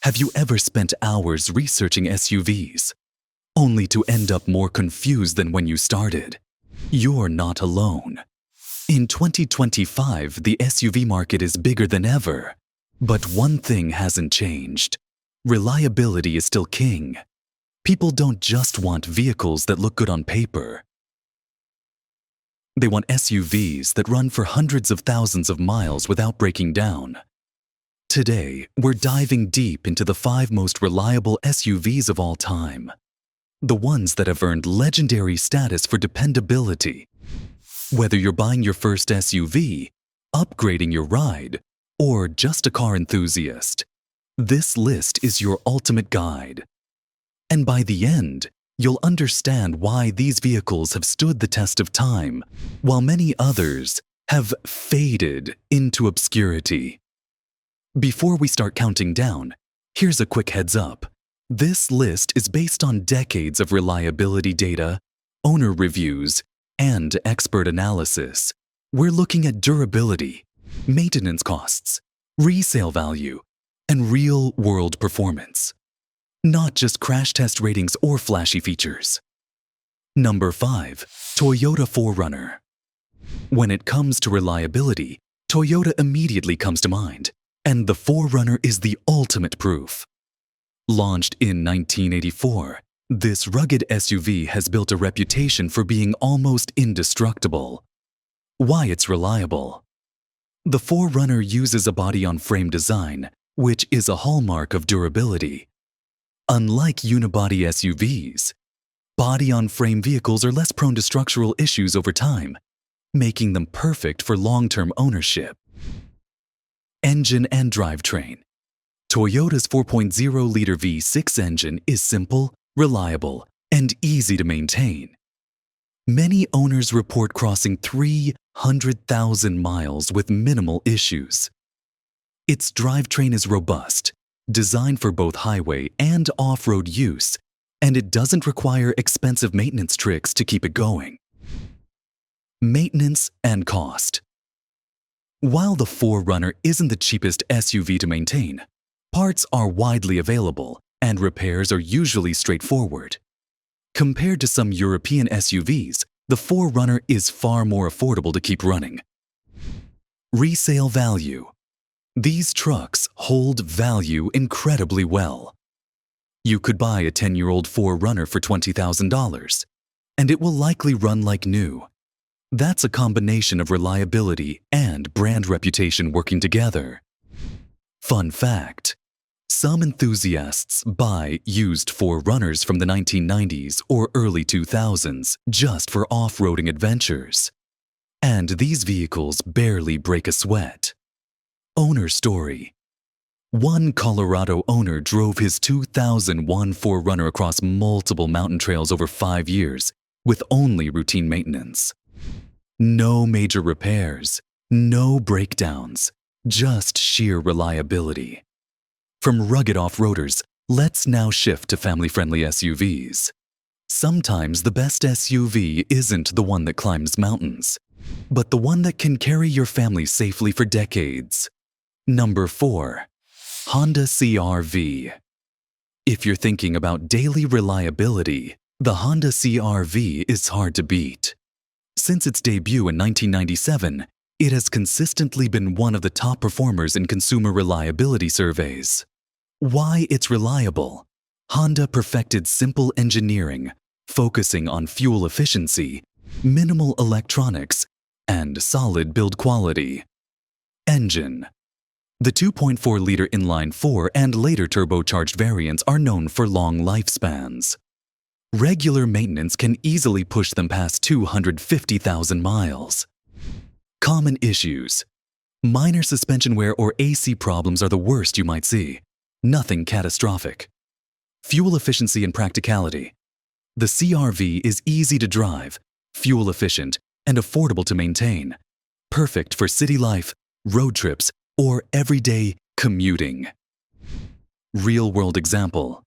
Have you ever spent hours researching SUVs, only to end up more confused than when you started? You're not alone. In 2025, the SUV market is bigger than ever. But one thing hasn't changed. Reliability is still king. People don't just want vehicles that look good on paper. They want SUVs that run for hundreds of thousands of miles without breaking down. Today, we're diving deep into the 5 most reliable SUVs of all time. The ones that have earned legendary status for dependability. Whether you're buying your first SUV, upgrading your ride, or just a car enthusiast, this list is your ultimate guide. And by the end, you'll understand why these vehicles have stood the test of time, while many others have faded into obscurity. Before we start counting down, here's a quick heads up. This list is based on decades of reliability data, owner reviews, and expert analysis. We're looking at durability, maintenance costs, resale value, and real-world performance. Not just crash test ratings or flashy features. Number 5. Toyota 4Runner. When it comes to reliability, Toyota immediately comes to mind, and the 4Runner is the ultimate proof. Launched in 1984, this rugged SUV has built a reputation for being almost indestructible. Why it's reliable? The 4Runner uses a body-on-frame design, which is a hallmark of durability. Unlike unibody SUVs, body-on-frame vehicles are less prone to structural issues over time, making them perfect for long-term ownership. Engine and drivetrain. Toyota's 4.0-liter V6 engine is simple, reliable, and easy to maintain. Many owners report crossing 300,000 miles with minimal issues. Its drivetrain is robust, designed for both highway and off-road use, and it doesn't require expensive maintenance tricks to keep it going. Maintenance and cost. While the 4Runner isn't the cheapest SUV to maintain, parts are widely available and repairs are usually straightforward. Compared to some European SUVs, the 4Runner is far more affordable to keep running. Resale value. These trucks hold value incredibly well. You could buy a 10-year-old 4Runner for $20,000, and it will likely run like new. That's a combination of reliability and brand reputation working together. Fun fact: some enthusiasts buy used 4Runners from the 1990s or early 2000s just for off-roading adventures. And these vehicles barely break a sweat. Owner story. One Colorado owner drove his 2001 4Runner across multiple mountain trails over 5 years with only routine maintenance. No major repairs, no breakdowns, just sheer reliability. From rugged off-roaders, let's now shift to family-friendly SUVs. Sometimes the best SUV isn't the one that climbs mountains, but the one that can carry your family safely for decades. Number 4. Honda CR-V. If you're thinking about daily reliability, the Honda CR-V is hard to beat. Since its debut in 1997, it has consistently been one of the top performers in consumer reliability surveys. Why it's reliable? Honda perfected simple engineering, focusing on fuel efficiency, minimal electronics, and solid build quality. Engine. The 2.4-liter inline-4 and later turbocharged variants are known for long lifespans. Regular maintenance can easily push them past 250,000 miles. Common issues. Minor suspension wear or AC problems are the worst you might see. Nothing catastrophic. Fuel efficiency and practicality. The CR-V is easy to drive, fuel efficient, and affordable to maintain. Perfect for city life, road trips, or everyday commuting. Real-world example.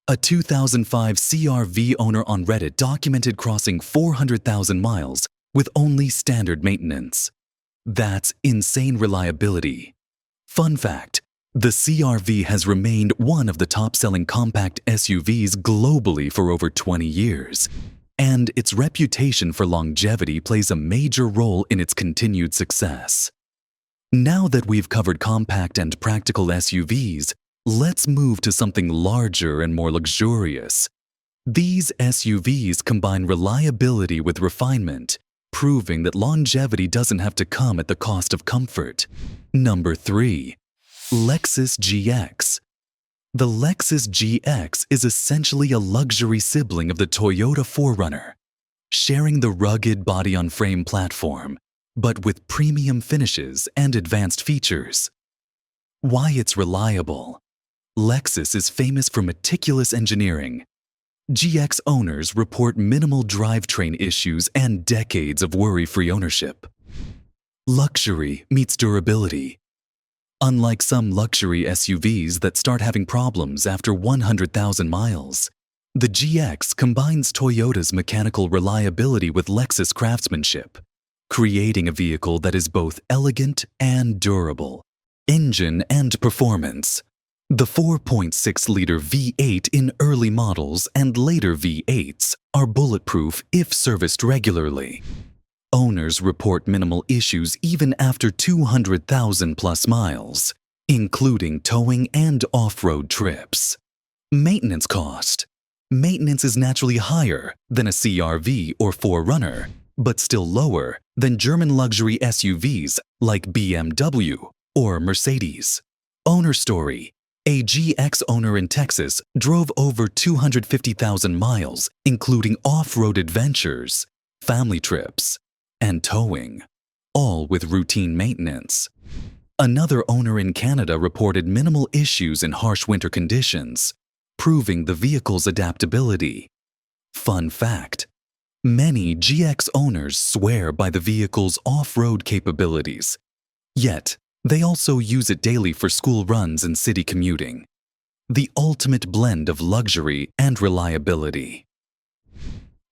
A 2005 CR-V owner on Reddit documented crossing 400,000 miles with only standard maintenance. That's insane reliability. Fun fact, The CR-V has remained one of the top-selling compact SUVs globally for over 20 years, and its reputation for longevity plays a major role in its continued success. Now that we've covered compact and practical SUVs, let's move to something larger and more luxurious. These SUVs combine reliability with refinement, proving that longevity doesn't have to come at the cost of comfort. Number 3. Lexus GX. The Lexus GX is essentially a luxury sibling of the Toyota 4Runner, sharing the rugged body-on-frame platform, but with premium finishes and advanced features. Why it's reliable? Lexus is famous for meticulous engineering. GX owners report minimal drivetrain issues and decades of worry-free ownership. Luxury meets durability. Unlike some luxury SUVs that start having problems after 100,000 miles, the GX combines Toyota's mechanical reliability with Lexus craftsmanship, creating a vehicle that is both elegant and durable. Engine and performance. The 4.6-liter V8 in early models and later V8s are bulletproof if serviced regularly. Owners report minimal issues even after 200,000+ miles, including towing and off-road trips. Maintenance cost. Maintenance is naturally higher than a CR-V or 4Runner, but still lower than German luxury SUVs like BMW or Mercedes. Owner story. A GX owner in Texas drove over 250,000 miles, including off-road adventures, family trips, and towing, all with routine maintenance. Another owner in Canada reported minimal issues in harsh winter conditions, proving the vehicle's adaptability. Fun fact: many GX owners swear by the vehicle's off-road capabilities, yet they also use it daily for school runs and city commuting. The ultimate blend of luxury and reliability.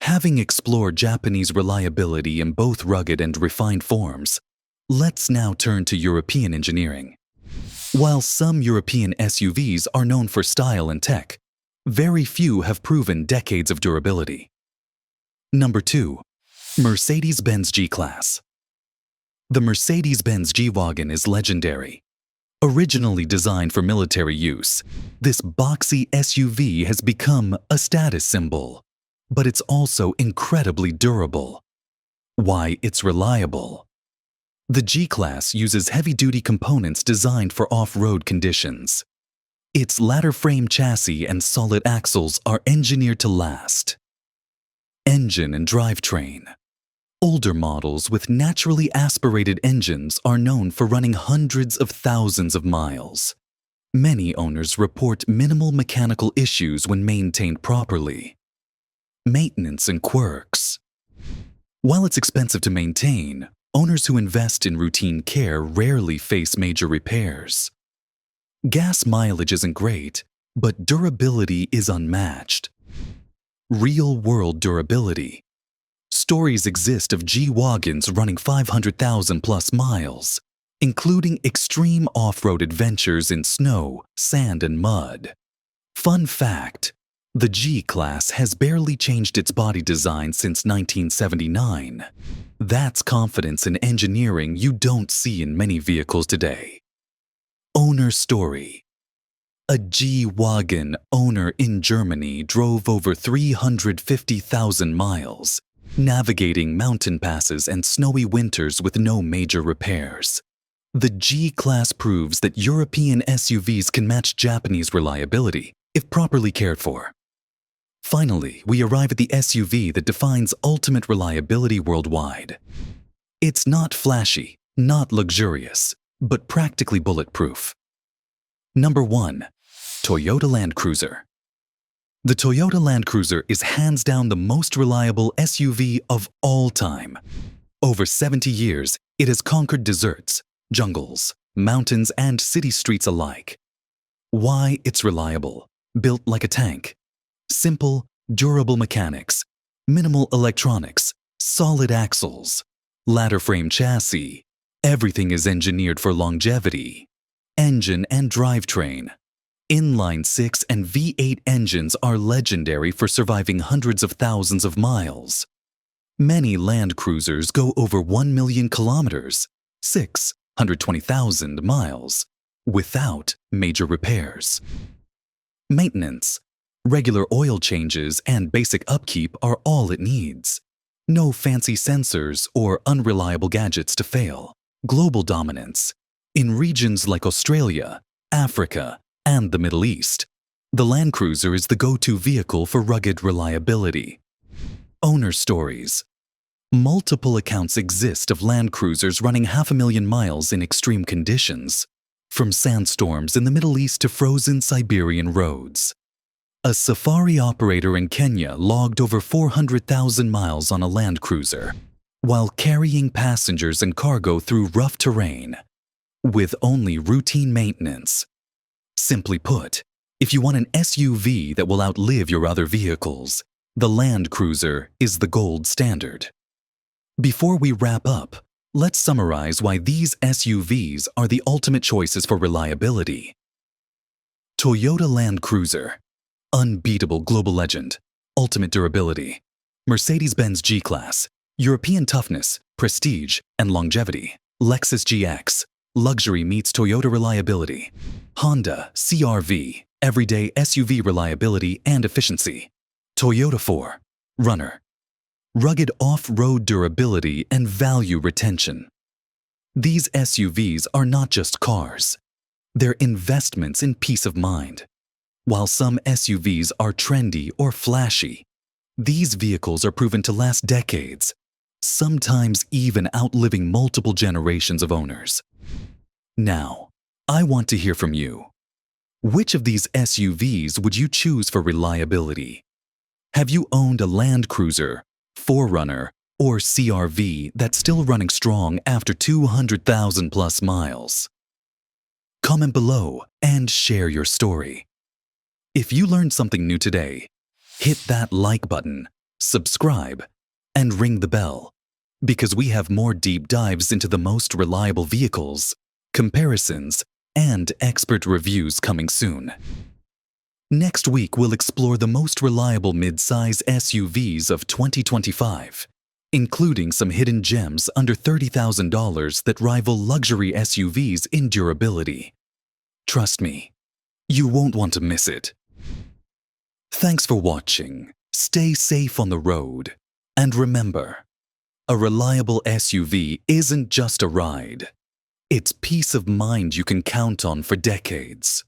Having explored Japanese reliability in both rugged and refined forms, let's now turn to European engineering. While some European SUVs are known for style and tech, very few have proven decades of durability. Number 2. Mercedes-Benz G-Class. The Mercedes-Benz G-Wagon is legendary. Originally designed for military use, this boxy SUV has become a status symbol. But it's also incredibly durable. Why it's reliable? The G-Class uses heavy-duty components designed for off-road conditions. Its ladder frame chassis and solid axles are engineered to last. Engine and drivetrain. Older models with naturally aspirated engines are known for running hundreds of thousands of miles. Many owners report minimal mechanical issues when maintained properly. Maintenance and quirks. While it's expensive to maintain, owners who invest in routine care rarely face major repairs. Gas mileage isn't great, but durability is unmatched. Real-world durability. Stories exist of G-Wagons running 500,000+ miles, including extreme off-road adventures in snow, sand, and mud. Fun fact: the G-Class has barely changed its body design since 1979. That's confidence in engineering you don't see in many vehicles today. Owner story. A G-Wagon owner in Germany drove over 350,000 miles, navigating mountain passes and snowy winters with no major repairs. The G-Class proves that European SUVs can match Japanese reliability if properly cared for. Finally, we arrive at the SUV that defines ultimate reliability worldwide. It's not flashy, not luxurious, but practically bulletproof. Number 1. Toyota Land Cruiser. The Toyota Land Cruiser is hands down the most reliable SUV of all time. Over 70 years, it has conquered deserts, jungles, mountains, and city streets alike. Why it's reliable? Built like a tank. Simple, durable mechanics, minimal electronics, solid axles, ladder frame chassis. Everything is engineered for longevity. engine and drivetrain. Inline 6 and V8 engines are legendary for surviving hundreds of thousands of miles. Many Land Cruisers go over 1 million kilometers, 620,000 miles, without major repairs. Maintenance. Regular oil changes and basic upkeep are all it needs. No fancy sensors or unreliable gadgets to fail. Global dominance. In regions like Australia, Africa, and the Middle East, the Land Cruiser is the go-to vehicle for rugged reliability. Owner stories. Multiple accounts exist of Land Cruisers running 500,000 miles in extreme conditions, from sandstorms in the Middle East to frozen Siberian roads. A safari operator in Kenya logged over 400,000 miles on a Land Cruiser, while carrying passengers and cargo through rough terrain, with only routine maintenance. Simply put, if you want an SUV that will outlive your other vehicles, the Land Cruiser is the gold standard. Before we wrap up, let's summarize why these SUVs are the ultimate choices for reliability. Toyota Land Cruiser. Unbeatable global legend, ultimate durability. Mercedes-Benz G-Class, European toughness, prestige, and longevity. Lexus GX, luxury meets Toyota reliability. Honda CR-V, everyday SUV reliability and efficiency. Toyota 4, runner. Rugged off-road durability and value retention. These SUVs are not just cars. They're investments in peace of mind. While some SUVs are trendy or flashy, these vehicles are proven to last decades, sometimes even outliving multiple generations of owners. Now, I want to hear from you. Which of these SUVs would you choose for reliability? Have you owned a Land Cruiser, 4Runner, or CR-V that's still running strong after 200,000 plus miles? Comment below and share your story. If you learned something new today, hit that like button, subscribe, and ring the bell, because we have more deep dives into the most reliable vehicles, comparisons, and expert reviews coming soon. Next week, we'll explore the most reliable midsize SUVs of 2025, including some hidden gems under $30,000 that rival luxury SUVs in durability. Trust me, you won't want to miss it. Thanks for watching. Stay safe on the road. And remember, a reliable SUV isn't just a ride. It's peace of mind you can count on for decades.